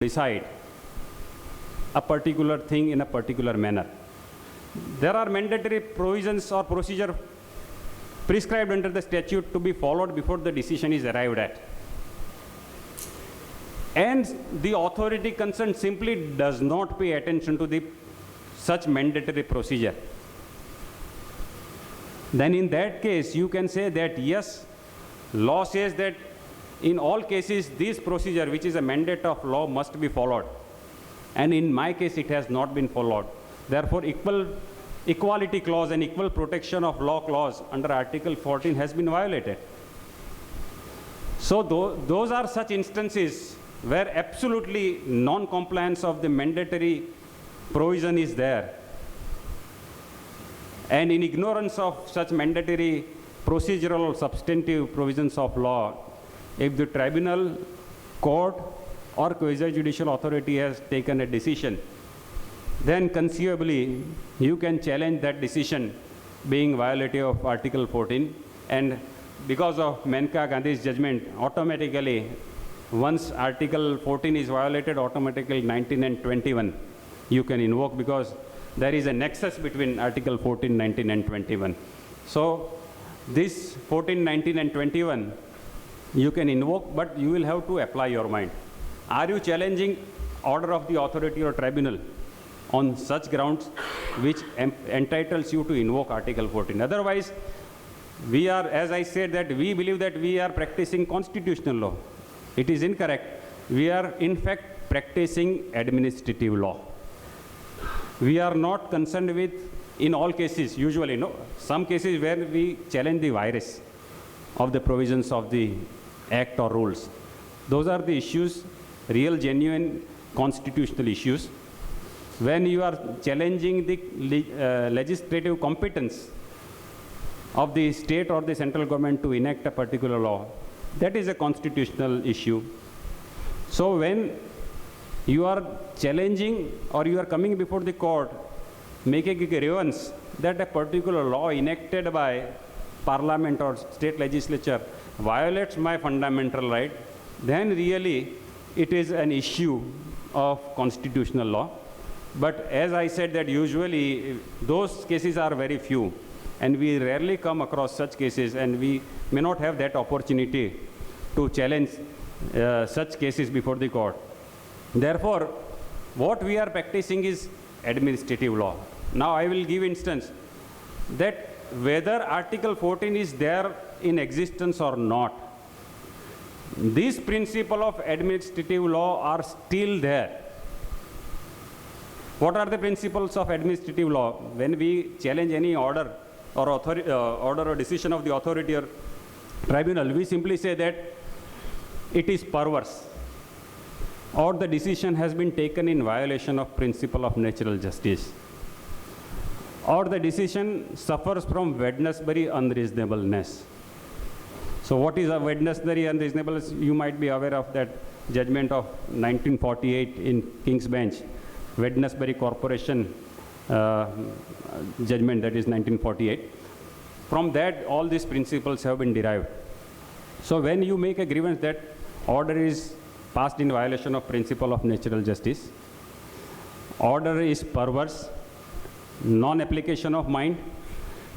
decide a particular thing in a particular manner. There are mandatory provisions or procedure prescribed under the statute to be followed before the decision is arrived at. And the authority concerned simply does not pay attention to such mandatory procedure. Then in that case, you can say that yes, law says that in all cases, this procedure, which is a mandate of law, must be followed. And in my case, it has not been followed. Therefore, equality clause and equal protection of law clause under Article 14 has been violated. So those are such instances where absolutely non-compliance of the mandatory provision is there. And in ignorance of such mandatory procedural or substantive provisions of law, if the tribunal, court, or quasi-judicial authority has taken a decision, then conceivably you can challenge that decision being violative of Article 14. And because of Maneka Gandhi's judgment, automatically, once Article 14 is violated, automatically 19 and 21 you can invoke, because there is a nexus between Article 14, 19, and 21. So this 14, 19, and 21 you can invoke, but you will have to apply your mind. Are you challenging order of the authority or tribunal on such grounds which entitles you to invoke Article 14? Otherwise, we are, as I said, that we believe that we are practicing constitutional law. It is incorrect. We are in fact practicing administrative law. We are not concerned with, in all cases, usually, no, some cases where we challenge the virus of the provisions of the act or rules. Those are the issues, real, genuine constitutional issues. When you are challenging the legislative competence of the state or the central government to enact a particular law, that is a constitutional issue. So when you are challenging or you are coming before the court making a grievance that a particular law enacted by parliament or state legislature violates my fundamental right, then really it is an issue of constitutional law. But as I said, that usually those cases are very few, and we rarely come across such cases, and we may not have that opportunity to challenge such cases before the court. Therefore, what we are practicing is administrative law. Now I will give instance that whether Article 14 is there in existence or not, these principles of administrative law are still there. What are the principles of administrative law? When we challenge any order or order or decision of the authority or tribunal, we simply say that it is perverse, or the decision has been taken in violation of principle of natural justice, or the decision suffers from Wednesbury unreasonableness. So what is a Wednesbury unreasonableness? You might be aware of that judgment of 1948 in King's Bench, Wednesbury Corporation judgment, that is 1948. From that, all these principles have been derived. So when you make a grievance that order is passed in violation of principle of natural justice, order is perverse, non-application of mind,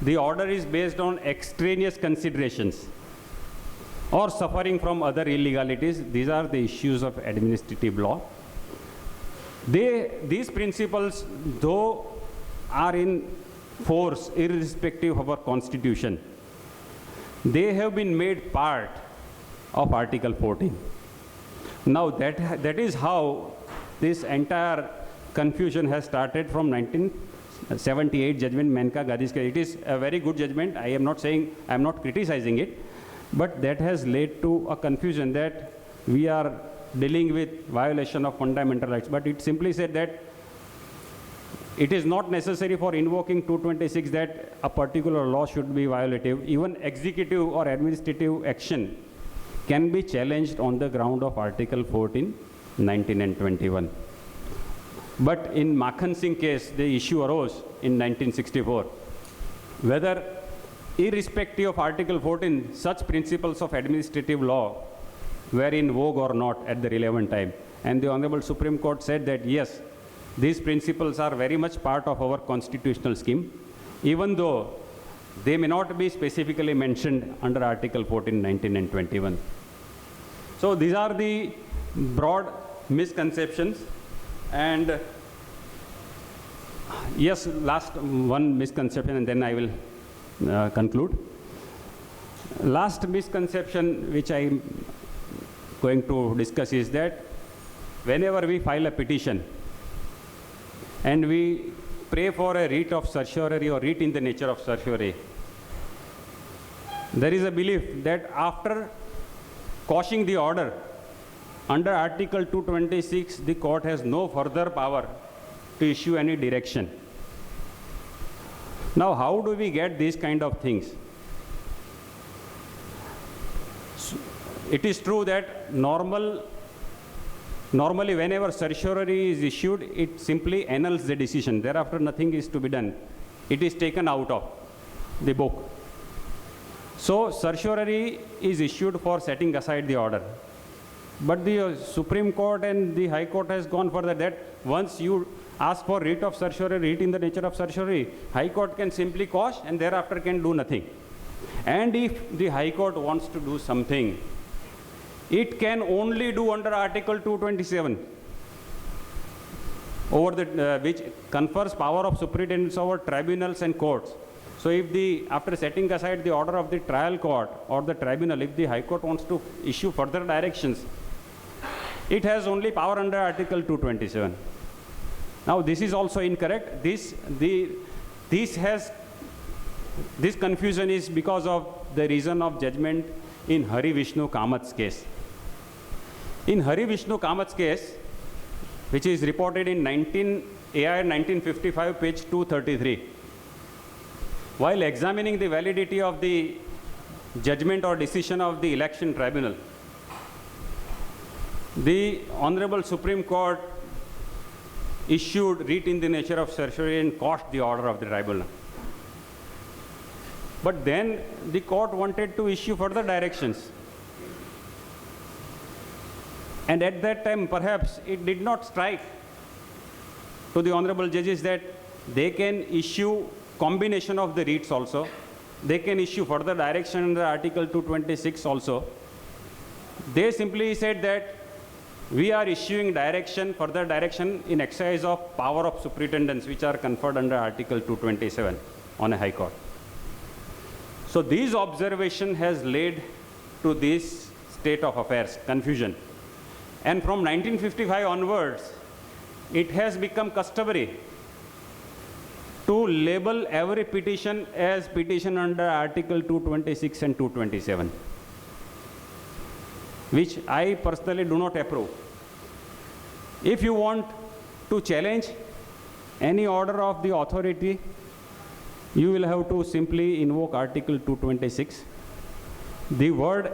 the order is based on extraneous considerations, or suffering from other illegalities, these are the issues of administrative law. These principles, though, are in force irrespective of our constitution, they have been made part of Article 14. Now that is how this entire confusion has started from 1978 judgment Maneka Gandhi's case. It is a very good judgment. I am not saying, I am not criticizing it, but that has led to a confusion that we are dealing with violation of fundamental rights. But it simply said that it is not necessary for invoking 226 that a particular law should be violative. Even executive or administrative action can be challenged on the ground of Article 14, 19, and 21. But in Makhan Singh case, the issue arose in 1964, whether irrespective of Article 14, such principles of administrative law were in vogue or not at the relevant time. And the Honorable Supreme Court said that yes, these principles are very much part of our constitutional scheme, even though they may not be specifically mentioned under Article 14, 19, and 21. So these are the broad misconceptions. And yes, last one misconception, and then I will conclude. Last misconception which I am going to discuss is that whenever we file a petition and we pray for a writ of certiorari or writ in the nature of certiorari, there is a belief that after quashing the order under Article 226, the court has no further power to issue any direction. Now, how do we get these kind of things? It is true that normally whenever certiorari is issued, it simply annuls the decision. Thereafter, nothing is to be done. It is taken out of the book. So, certiorari is issued for setting aside the order. But the Supreme Court and the High Court has gone further that once you ask for writ of certiorari, writ in the nature of certiorari, High Court can simply quash and thereafter can do nothing. And if the High Court wants to do something, it can only do under Article 227, over the, which confers power of superintendence over tribunals and courts. So if after setting aside the order of the trial court or the tribunal, if the High Court wants to issue further directions, it has only power under Article 227. Now this is also incorrect. This confusion is because of the reason of judgment in Hari Vishnu Kamat's case. In Hari Vishnu Kamat's case, which is reported in AIR 1955, page 233, while examining the validity of the judgment or decision of the election tribunal, the Honorable Supreme Court issued writ in the nature of certiorari and quashed the order of the tribunal. But then the court wanted to issue further directions. And at that time, perhaps it did not strike to the honorable judges that they can issue combination of the writs also. They can issue further direction under Article 226 also. They simply said that we are issuing direction, further direction in exercise of power of superintendence, which are conferred under Article 227 on a High Court. So these observation has led to this state of affairs, confusion. And from 1955 onwards, it has become customary to label every petition as petition under Article 226 and 227, which I personally do not approve. If you want to challenge any order of the authority, you will have to simply invoke Article 226. The word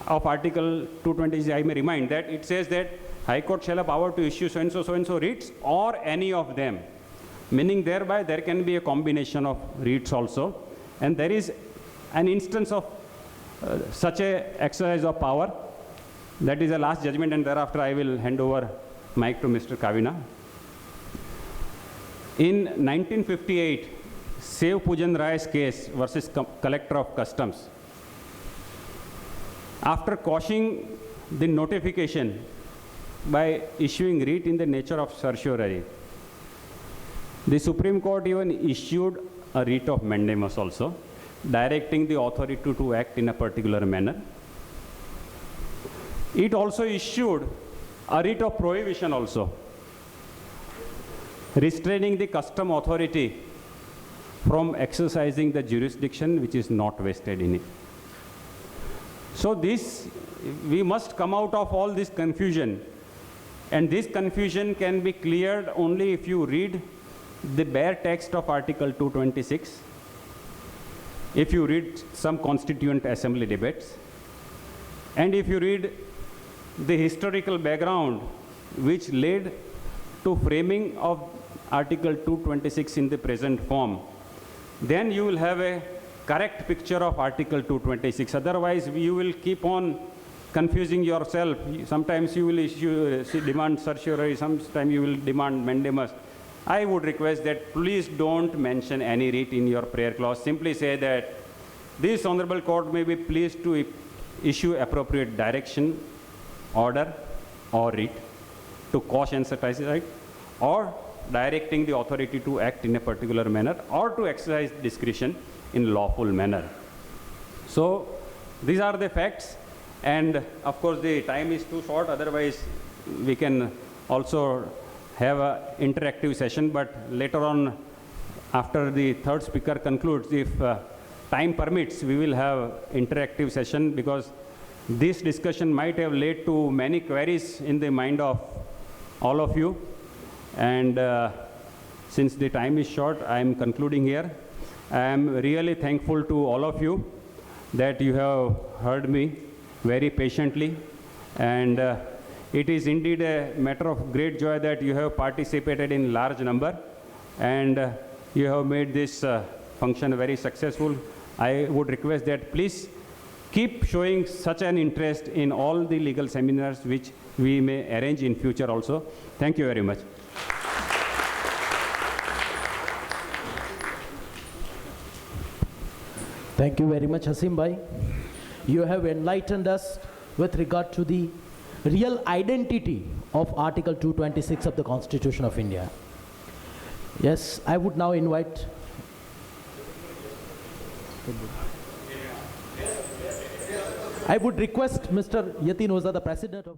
of Article 226, I may remind that it says that High Court shall have power to issue so and so writs or any of them, meaning thereby there can be a combination of writs also. And there is an instance of such a exercise of power. That is the last judgment, and thereafter I will hand over mic to Mr. Kavina. In 1958, Sev Pujan Rai's case versus Collector of Customs, after quashing the notification by issuing writ in the nature of certiorari, the Supreme Court even issued a writ of mandamus also, directing the authority to act in a particular manner. It also issued a writ of prohibition also, restraining the custom authority from exercising the jurisdiction which is not vested in it. So we must come out of all this confusion, and this confusion can be cleared only if you read the bare text of Article 226, if you read some Constituent Assembly debates, and if you read the historical background which led to framing of Article 226 in the present form, then you will have a correct picture of Article 226. Otherwise, you will keep on confusing yourself. Sometimes you will demand certiorari, sometimes you will demand mandamus. I would request that please don't mention any writ in your prayer clause. Simply say that this honorable court may be pleased to issue appropriate direction, order, or writ to quash and satisfy, or directing the authority to act in a particular manner, or to exercise discretion in lawful manner. So these are the facts, and of course the time is too short, otherwise we can also have an interactive session, but later on, after the third speaker concludes, if time permits, we will have interactive session, because this discussion might have led to many queries in the mind of all of you. And since the time is short, I am concluding here. I am really thankful to all of you that you have heard me very patiently, and it is indeed a matter of great joy that you have participated in large number, and you have made this function very successful. I would request that please keep showing such an interest in all the legal seminars which we may arrange in future also. Thank you very much. Thank you very much, Asim bhai. You have enlightened us with regard to the real identity of Article 226 of the Constitution of India. Yes, I would now invite. I would request Mr. Yatin Oza, the President of